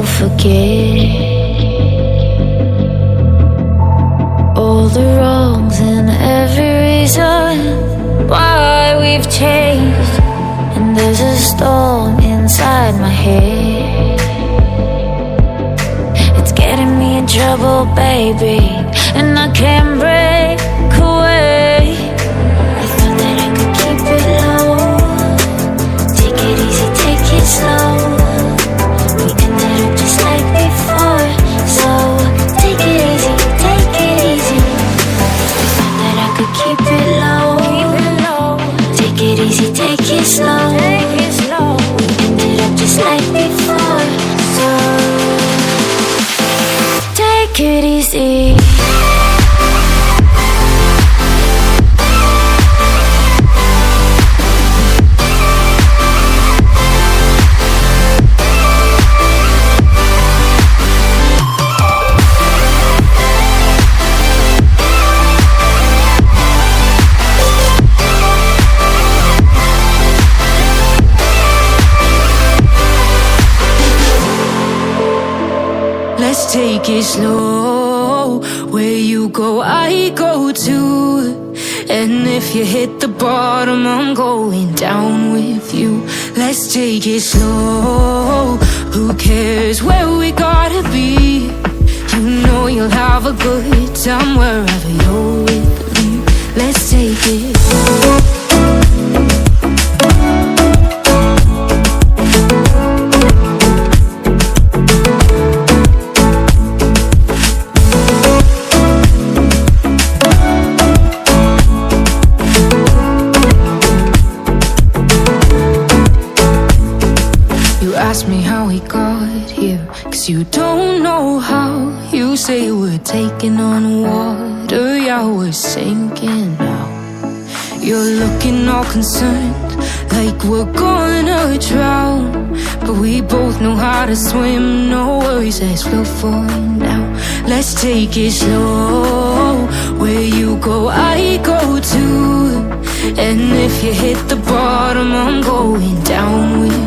forget all the wrongs and every reason why we've changed. And there's a storm inside my head, it's getting me in trouble, baby, and I can't break away. I thought that I could keep it low, take it easy, take it slow. We ended up just like before, so take it easy, take it easy. I thought that I could keep it low, take it easy, take it slow. We ended up just like before, so take it easy. Let's take it slow. Where you go, I go too. And if you hit the bottom, I'm going down with you. Let's take it slow. Who cares where we gotta be? You know you'll have a good time wherever you're with me. Let's take it slow. Ask me how we got here, 'cause you don't know how. You say we're taking on water, yeah, we're sinking now. You're looking all concerned, like we're gonna drown. But we both know how to swim, no worries, let's float for now. Let's take it slow. Where you go, I go too. And if you hit the bottom, I'm going down with